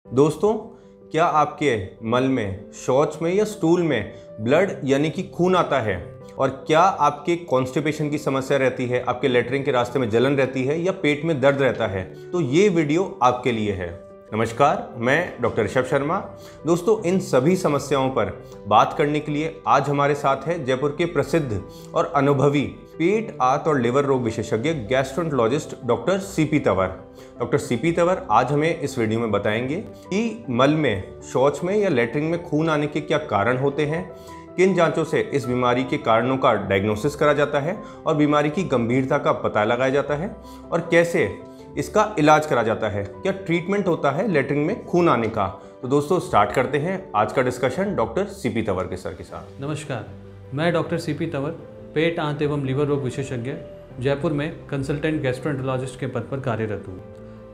दोस्तों, क्या आपके मल में, शौच में या स्टूल में ब्लड यानी कि खून आता है? और क्या आपके कॉन्स्टिपेशन की समस्या रहती है, आपके लेटरिन के रास्ते में जलन रहती है या पेट में दर्द रहता है? तो ये वीडियो आपके लिए है। नमस्कार, मैं डॉक्टर ऋषभ शर्मा। दोस्तों, इन सभी समस्याओं पर बात करने के लिए आज हमारे साथ है जयपुर के प्रसिद्ध और अनुभवी पेट, आंत और लिवर रोग विशेषज्ञ gastroenterologist doctor CP Tanwar. Doctor CP Tanwar आज हमें इस वीडियो में बताएंगे कि मल में, शौच में या लेटरिन में खून आने के क्या कारण होते हैं, किन जांचों से इस बीमारी के कारणों का डायग्नोसिस करा जाता है और बीमारी की गंभीरता का पता लगाया जाता है, और कैसे इसका इलाज करा जाता है, क्या ट्रीटमेंट होता है लेटरिन में खून आने का। तो दोस्तों, स्टार्ट करते हैं आज का डिस्कशन डॉक्टर सीपी तंवर के सर के साथ। नमस्कार, मैं डॉक्टर सीपी तंवर, पेट, आंत एवं लीवर रोग विशेषज्ञ, जयपुर में कंसल्टेंट गैस्ट्रोएंटरोलॉजिस्ट के पद पर कार्यरत हूँ।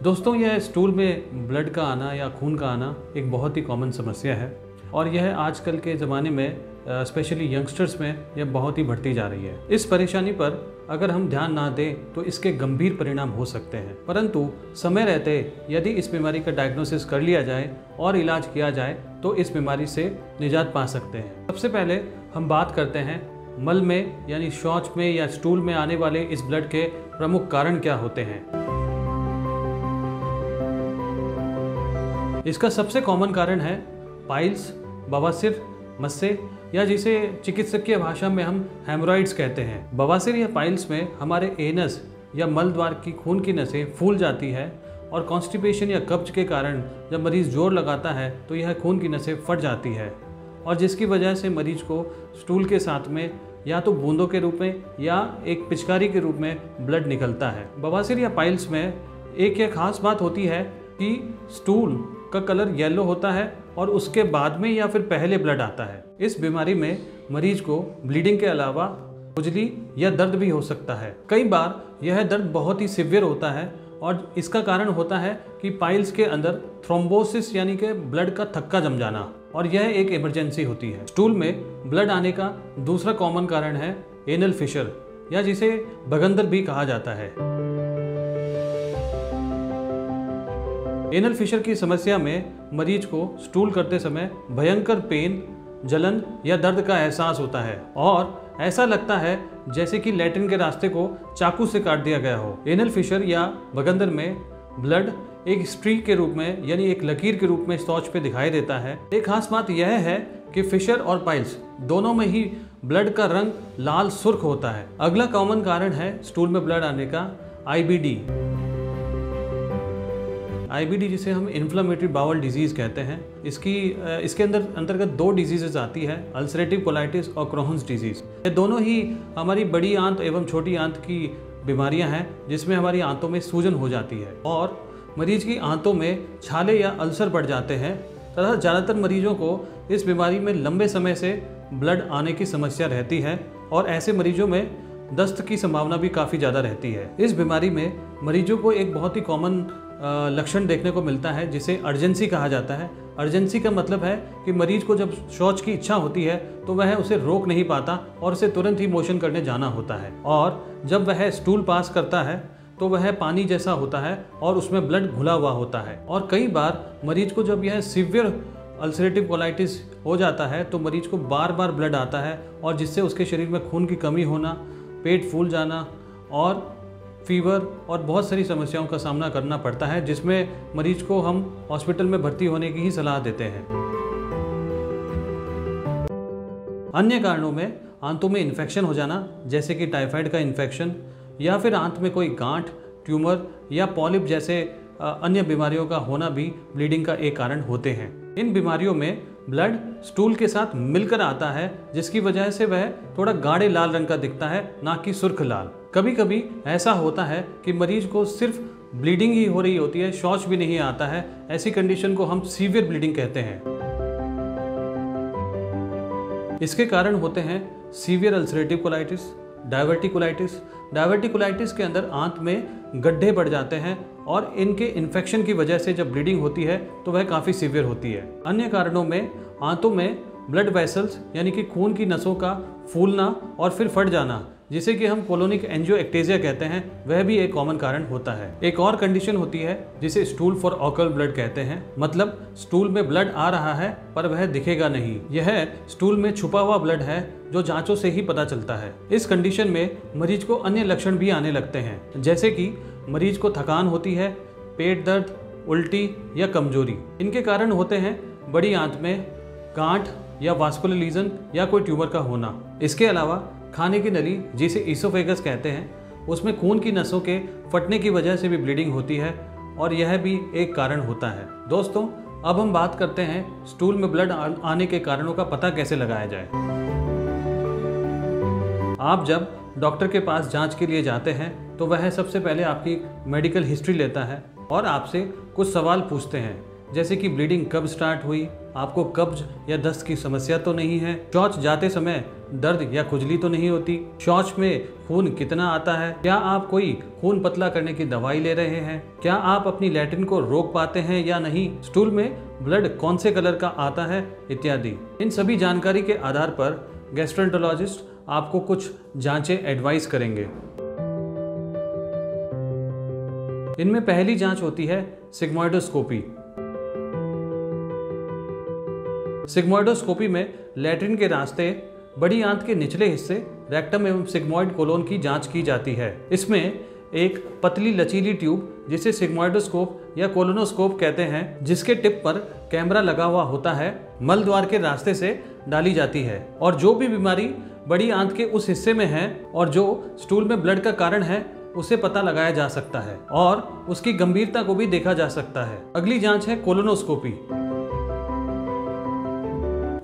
दोस्तों, यह स्टूल में ब्लड का आना या खून का आना एक बहुत ही कॉमन समस्या है और यह आजकल के ज़माने में स्पेशली यंगस्टर्स में यह बहुत ही बढ़ती जा रही है। इस परेशानी पर अगर हम ध्यान ना दें तो इसके गंभीर परिणाम हो सकते हैं, परंतु समय रहते यदि इस बीमारी का डायग्नोसिस कर लिया जाए और इलाज किया जाए तो इस बीमारी से निजात पा सकते हैं। सबसे पहले हम बात करते हैं मल में यानी शौच में या स्टूल में आने वाले इस ब्लड के प्रमुख कारण क्या होते हैं। इसका सबसे कॉमन कारण है पाइल्स, बवासीर, मस्से या जिसे चिकित्सकीय भाषा में हम हेमोरॉइड्स कहते हैं। बवासीर या पाइल्स में हमारे एनस या मल द्वार की खून की नसें फूल जाती है और कॉन्स्टिपेशन या कब्ज के कारण जब मरीज जोर लगाता है तो यह खून की नसें फट जाती है और जिसकी वजह से मरीज को स्टूल के साथ में या तो बूंदों के रूप में या एक पिचकारी के रूप में ब्लड निकलता है। बवासीर या पाइल्स में एक यह खास बात होती है कि स्टूल का कलर येलो होता है और उसके बाद में या फिर पहले ब्लड आता है। इस बीमारी में मरीज को ब्लीडिंग के अलावा खुजली या दर्द भी हो सकता है। कई बार यह दर्द बहुत ही सिवियर होता है और इसका कारण होता है कि पाइल्स के अंदर थ्रोम्बोसिस यानी कि ब्लड का थक्का जम जाना, और यह एक इमरजेंसी होती है। स्टूल में ब्लड आने का दूसरा कॉमन कारण है एनल फिशर या जिसे भगंदर भी कहा जाता है। एनल फिशर की समस्या में मरीज को स्टूल करते समय भयंकर पेन, जलन या दर्द का एहसास होता है और ऐसा लगता है जैसे कि लेटरिन के रास्ते को चाकू से काट दिया गया हो। एनल फिशर या भगंदर में ब्लड एक स्ट्रीक के रूप में यानी एक लकीर के रूप में शौच पे दिखाई देता है। एक खास बात यह है कि फिशर और पाइल्स दोनों में ही ब्लड का रंग लाल सुर्ख होता है। अगला कॉमन कारण है स्टूल में ब्लड आने का आईबीडी। आईबीडी जिसे हम इन्फ्लेमेटरी बाउल डिजीज़ कहते हैं। इसके अंतर्गत दो डिजीज़ आती है, अल्सरेटिव कोलाइटिस और क्रोहन्स डिजीज़। ये दोनों ही हमारी बड़ी आंत एवं छोटी आंत की बीमारियां हैं जिसमें हमारी आंतों में सूजन हो जाती है और मरीज की आंतों में छाले या अल्सर बढ़ जाते हैं तथा ज़्यादातर मरीजों को इस बीमारी में लंबे समय से ब्लड आने की समस्या रहती है और ऐसे मरीजों में दस्त की संभावना भी काफ़ी ज़्यादा रहती है। इस बीमारी में मरीजों को एक बहुत ही कॉमन लक्षण देखने को मिलता है जिसे अर्जेंसी कहा जाता है। अर्जेंसी का मतलब है कि मरीज को जब शौच की इच्छा होती है तो वह उसे रोक नहीं पाता और उसे तुरंत ही मोशन करने जाना होता है, और जब वह स्टूल पास करता है तो वह पानी जैसा होता है और उसमें ब्लड घुला हुआ होता है। और कई बार मरीज को जब यह सीवियर अल्सरेटिव कोलाइटिस हो जाता है तो मरीज को बार बार ब्लड आता है और जिससे उसके शरीर में खून की कमी होना, पेट फूल जाना और फीवर और बहुत सारी समस्याओं का सामना करना पड़ता है, जिसमें मरीज को हम हॉस्पिटल में भर्ती होने की ही सलाह देते हैं। अन्य कारणों में आंतों में इन्फेक्शन हो जाना जैसे कि टाइफाइड का इन्फेक्शन या फिर आंत में कोई गांठ, ट्यूमर या पॉलिप जैसे अन्य बीमारियों का होना भी ब्लीडिंग का एक कारण होते हैं। इन बीमारियों में ब्लड स्टूल के साथ मिलकर आता है जिसकी वजह से वह थोड़ा गाढ़े लाल रंग का दिखता है, ना कि सुर्ख लाल। कभी कभी ऐसा होता है कि मरीज को सिर्फ ब्लीडिंग ही हो रही होती है, शौच भी नहीं आता है। ऐसी कंडीशन को हम सीवियर ब्लीडिंग कहते हैं। इसके कारण होते हैं severe ulcerative colitis, diverticulitis. Diverticulitis के अंदर आंत में गड्ढे बढ़ जाते हैं और इनके इन्फेक्शन की वजह से जब ब्लीडिंग होती है तो वह काफ़ी सीवियर होती है। अन्य कारणों में आंतों में ब्लड वेसल्स यानी कि खून की नसों का फूलना और फिर फट जाना, जिसे कि हम कोलोनिक एंजियोएक्टेजिया कहते हैं, वह भी एक कॉमन कारण होता है। एक और कंडीशन होती है जिसे स्टूल फॉर ऑकल्ट ब्लड कहते हैं, मतलब स्टूल में ब्लड आ रहा है पर वह दिखेगा नहीं। यह स्टूल में छुपा हुआ ब्लड है जो जांचों से ही पता चलता है। इस कंडीशन में मरीज को अन्य लक्षण भी आने लगते हैं, जैसे कि मरीज को थकान होती है, पेट दर्द, उल्टी या कमजोरी। इनके कारण होते हैं बड़ी आंत में गांठ या वास्कुलर लीजन या कोई ट्यूमर का होना। इसके अलावा खाने की नली, जिसे ईसोफेगस कहते हैं, उसमें खून की नसों के फटने की वजह से भी ब्लीडिंग होती है और यह भी एक कारण होता है। दोस्तों, अब हम बात करते हैं स्टूल में ब्लड आने के कारणों का पता कैसे लगाया जाए। आप जब डॉक्टर के पास जांच के लिए जाते हैं तो वह सबसे पहले आपकी मेडिकल हिस्ट्री लेता है और आपसे कुछ सवाल पूछते हैं, जैसे कि ब्लीडिंग कब स्टार्ट हुई, आपको कब्ज या दस्त की समस्या तो नहीं है, शौच जाते समय दर्द या खुजली तो नहीं होती, शौच में खून कितना आता है, क्या आप कोई खून पतला करने की दवाई ले रहे हैं, क्या आप अपनी लैट्रिन को रोक पाते हैं या नहीं, स्टूल में ब्लड कौन से कलर का आता है, इत्यादि। इन सभी जानकारी के आधार पर गैस्ट्रोएंटरोलॉजिस्ट आपको कुछ जांचें एडवाइस करेंगे। इनमें पहली जांच होती है सिग्मोइडोस्कोपी। सिग्मोइडोस्कोपी में लैट्रिन के रास्ते बड़ी आंत के निचले हिस्से रेक्टम एवं सिग्मोइड कोलोन की जांच की जाती है। इसमें एक पतली लचीली ट्यूब, जिसे सिग्मोइडोस्कोप या कोलोनोस्कोप कहते हैं, जिसके टिप पर कैमरा लगा हुआ होता है, मल द्वार के रास्ते से डाली जाती है और जो भी बीमारी बड़ी आंत के उस हिस्से में है और जो स्टूल में ब्लड का कारण है, उसे पता लगाया जा सकता है और उसकी गंभीरता को भी देखा जा सकता है। अगली जांच है कोलोनोस्कोपी।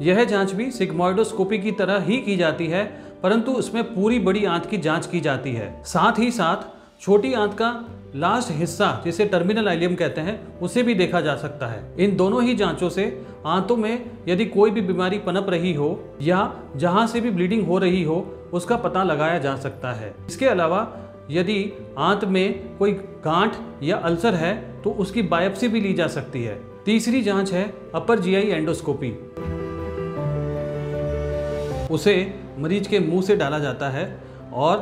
यह जांच भी सिग्मोइडोस्कोपी की तरह ही की जाती है, परंतु उसमें पूरी बड़ी आंत की जांच की जाती है। साथ ही साथ छोटी आंत का लास्ट हिस्सा, जिसे टर्मिनल आइलियम कहते हैं, उसे भी देखा जा सकता है। इन दोनों ही जांचों से आंतों में यदि कोई भी बीमारी पनप रही हो या जहां से भी ब्लीडिंग हो रही हो, उसका पता लगाया जा सकता है। इसके अलावा यदि आंत में कोई गांठ या अल्सर है तो उसकी बायोप्सी भी ली जा सकती है। तीसरी जांच है अपर जीआई एंडोस्कोपी। उसे मरीज के मुंह से डाला जाता है और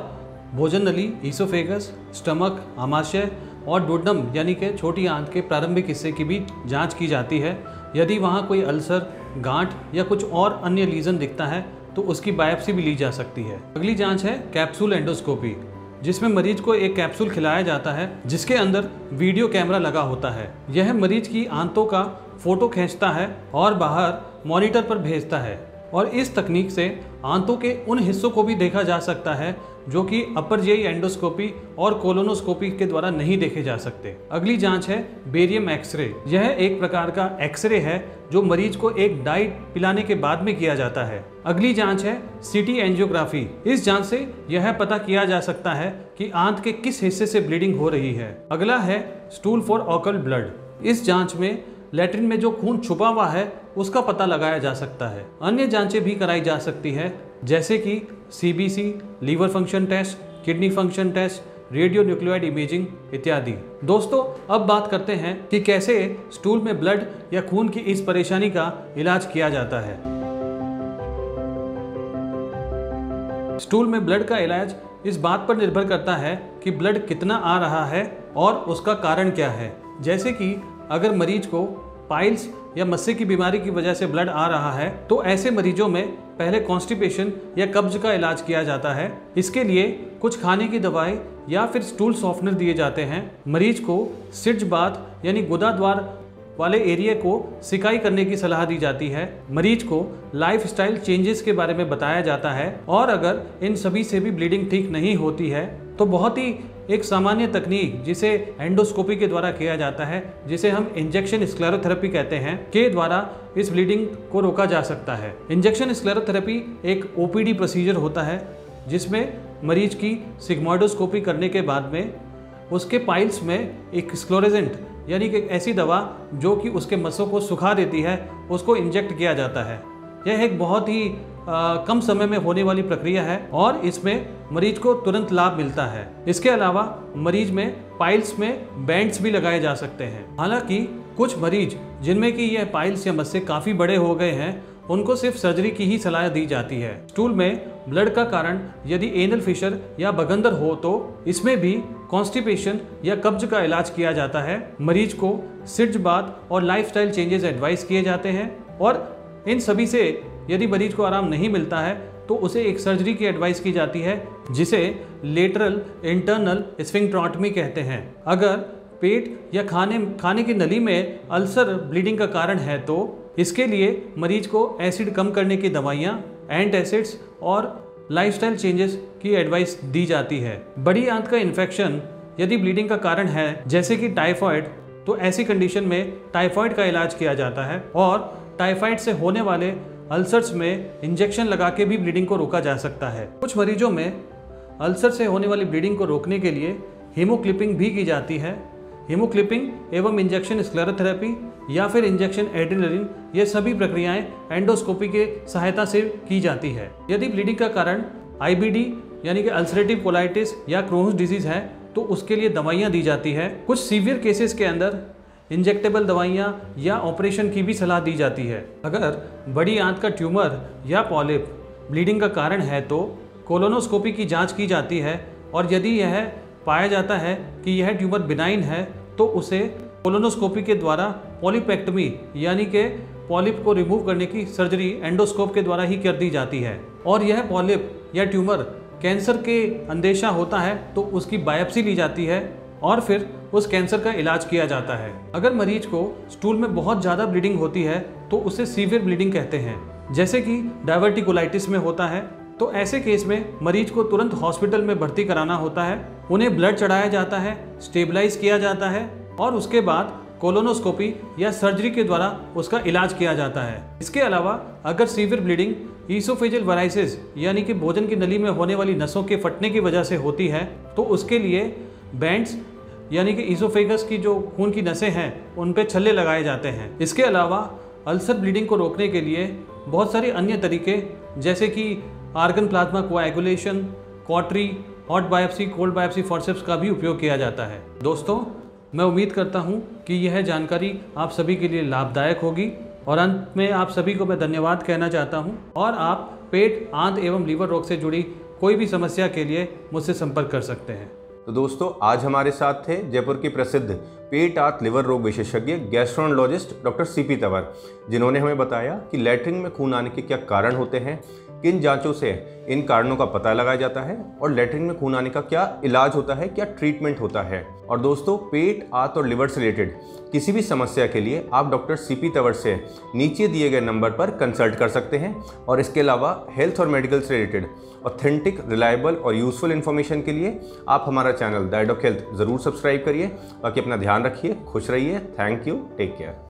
भोजन नली, ईसोफेगस, स्टमक, आमाशय और डोडनम यानी कि छोटी आंत के प्रारंभिक हिस्से की भी जांच की जाती है। यदि वहाँ कोई अल्सर, गांठ या कुछ और अन्य लीजन दिखता है तो उसकी बायोप्सी भी ली जा सकती है। अगली जांच है कैप्सूल एंडोस्कोपी, जिसमें मरीज को एक कैप्सूल खिलाया जाता है जिसके अंदर वीडियो कैमरा लगा होता है। यह मरीज की आंतों का फोटो खींचता है और बाहर मॉनिटर पर भेजता है और इस तकनीक से आंतों के उन हिस्सों को भी देखा जा सकता है जो कि अपर जीआई एंडोस्कोपी और कोलोनोस्कोपी के द्वारा नहीं देखे जा सकते। अगली जांच है बेरियम एक्सरे। यह एक प्रकार का एक्सरे है जो मरीज को एक डाइट पिलाने के बाद में किया जाता है। अगली जांच है सीटी एंजियोग्राफी। इस जांच से यह पता किया जा सकता है कि आंत के किस हिस्से से ब्लीडिंग हो रही है। अगला है स्टूल फॉर ऑकल्ट ब्लड। इस जांच में लैट्रिन में जो खून छुपा हुआ है उसका पता लगाया जा सकता है। अन्य जांचें भी कराई जा सकती है, जैसे कि CBC, liver function test, kidney function test, radio nucleoid imaging इत्यादि। दोस्तों, अब बात करते हैं कि कैसे स्टूल में ब्लड या खून की इस परेशानी का इलाज किया जाता है। स्टूल में ब्लड का इलाज इस बात पर निर्भर करता है कि ब्लड कितना आ रहा है और उसका कारण क्या है। जैसे कि अगर मरीज को पाइल्स या मस्से की बीमारी की वजह से ब्लड आ रहा है तो ऐसे मरीजों में पहले कॉन्स्टिपेशन या कब्ज का इलाज किया जाता है। इसके लिए कुछ खाने की दवाई या फिर स्टूल सॉफ्टनर दिए जाते हैं। मरीज को सिड्ज बाथ यानी गुदा द्वार वाले एरिया को सिकाई करने की सलाह दी जाती है। मरीज को लाइफस्टाइल चेंजेस के बारे में बताया जाता है और अगर इन सभी से भी ब्लीडिंग ठीक नहीं होती है तो बहुत ही एक सामान्य तकनीक जिसे एंडोस्कोपी के द्वारा किया जाता है, जिसे हम इंजेक्शन स्क्लेरोथेरेपी कहते हैं, के द्वारा इस ब्लीडिंग को रोका जा सकता है। इंजेक्शन स्क्लेरोथेरेपी एक ओपीडी प्रोसीजर होता है जिसमें मरीज की सिग्मोइडोस्कोपी करने के बाद में उसके पाइल्स में एक स्क्लोरेजेंट यानी कि एक ऐसी दवा जो कि उसके मस्सों को सुखा देती है, उसको इंजेक्ट किया जाता है। यह एक बहुत ही कम समय में होने वाली प्रक्रिया है और इसमें मरीज को तुरंत लाभ मिलता है। इसके अलावा मरीज में पाइल्स में बैंड्स भी लगाए जा सकते हैं। हालांकि कुछ मरीज जिनमें कि यह पाइल्स या मस्से काफ़ी बड़े हो गए हैं उनको सिर्फ सर्जरी की ही सलाह दी जाती है। स्टूल में ब्लड का कारण यदि एनल फिशर या बगंदर हो तो इसमें भी कॉन्स्टिपेशन या कब्ज का इलाज किया जाता है। मरीज को सिट्ज बाथ और लाइफस्टाइल चेंजेस एडवाइस किए जाते हैं और इन सभी से यदि मरीज को आराम नहीं मिलता है तो उसे एक सर्जरी की एडवाइस की जाती है जिसे लेटरल इंटरनल स्फिंक्टरोटमी कहते हैं। अगर पेट या खाने की नली में अल्सर ब्लीडिंग का कारण है तो इसके लिए मरीज को एसिड कम करने की दवाइयाँ, एंटासिड्स और लाइफस्टाइल चेंजेस की एडवाइस दी जाती है। बड़ी आंत का इन्फेक्शन यदि ब्लीडिंग का कारण है जैसे कि टाइफाइड, तो ऐसी कंडीशन में टाइफाइड का इलाज किया जाता है और टाइफाइड से होने वाले अल्सर्स में इंजेक्शन लगा के भी ब्लीडिंग को रोका जा सकता है। कुछ मरीजों में अल्सर से होने वाली ब्लीडिंग को रोकने के लिए हीमोक्लिपिंग भी की जाती है। हीमोक्लिपिंग एवं इंजेक्शन स्क्लेरोथेरेपी या फिर इंजेक्शन एड्रेनलिन, ये सभी प्रक्रियाएं एंडोस्कोपी के सहायता से की जाती है। यदि ब्लीडिंग का कारण IBD यानी कि अल्सरेटिव कोलाइटिस या क्रोन्स डिजीज है तो उसके लिए दवाइयाँ दी जाती है। कुछ सीवियर केसेस के अंदर इंजेक्टेबल दवाइयाँ या ऑपरेशन की भी सलाह दी जाती है। अगर बड़ी आंत का ट्यूमर या पॉलिप ब्लीडिंग का कारण है तो कोलोनोस्कोपी की जांच की जाती है और यदि यह पाया जाता है कि यह ट्यूमर बिनाइन है तो उसे कोलोनोस्कोपी के द्वारा पॉलिपेक्टमी यानी कि पॉलिप को रिमूव करने की सर्जरी एंडोस्कोप के द्वारा ही कर दी जाती है। और यह पॉलिप या ट्यूमर कैंसर के अंदेशा होता है तो उसकी बायोप्सी ली जाती है और फिर उस कैंसर का इलाज किया जाता है। अगर मरीज को स्टूल में बहुत ज़्यादा ब्लीडिंग होती है तो उसे सीवियर ब्लीडिंग कहते हैं, जैसे कि डायवर्टिकुलाइटिस में होता है। तो ऐसे केस में मरीज को तुरंत हॉस्पिटल में भर्ती कराना होता है। उन्हें ब्लड चढ़ाया जाता है, स्टेबलाइज किया जाता है और उसके बाद कोलोनोस्कोपी या सर्जरी के द्वारा उसका इलाज किया जाता है। इसके अलावा अगर सीवियर ब्लीडिंग ईसोफेजियल वराइसिस यानी कि भोजन की नली में होने वाली नसों के फटने की वजह से होती है तो उसके लिए बैंड्स यानी कि ईसोफेगस की जो खून की नसें हैं उन पे छल्ले लगाए जाते हैं। इसके अलावा अल्सर ब्लीडिंग को रोकने के लिए बहुत सारे अन्य तरीके जैसे कि argon plasma coagulation, cautery, hot biopsy, cold biopsy, forceps का भी उपयोग किया जाता है। दोस्तों, मैं उम्मीद करता हूँ कि यह जानकारी आप सभी के लिए लाभदायक होगी और अंत में आप सभी को मैं धन्यवाद कहना चाहता हूँ और आप पेट, आंत एवं लीवर रोग से जुड़ी कोई भी समस्या के लिए मुझसे संपर्क कर सकते हैं। तो दोस्तों, आज हमारे साथ थे जयपुर की प्रसिद्ध पेट, आंत, लिवर रोग विशेषज्ञ गैस्ट्रोएंटरोलॉजिस्ट डॉक्टर CP तंवर, जिन्होंने हमें बताया कि लैट्रिन में खून आने के क्या कारण होते हैं, किन जांचों से इन कारणों का पता लगाया जाता है और लैट्रिन में खून आने का क्या इलाज होता है, क्या ट्रीटमेंट होता है। और दोस्तों, पेट, आंत और लिवर से रिलेटेड किसी भी समस्या के लिए आप डॉक्टर CP तंवर से नीचे दिए गए नंबर पर कंसल्ट कर सकते हैं। और इसके अलावा हेल्थ और मेडिकल से रिलेटेड ऑथेंटिक, रिलायबल और यूजफुल इन्फॉर्मेशन के लिए आप हमारा channel the I doc health ज़रूर सब्सक्राइब करिए। बाकी अपना ध्यान रखिए, खुश रहिए। Thank you, take care.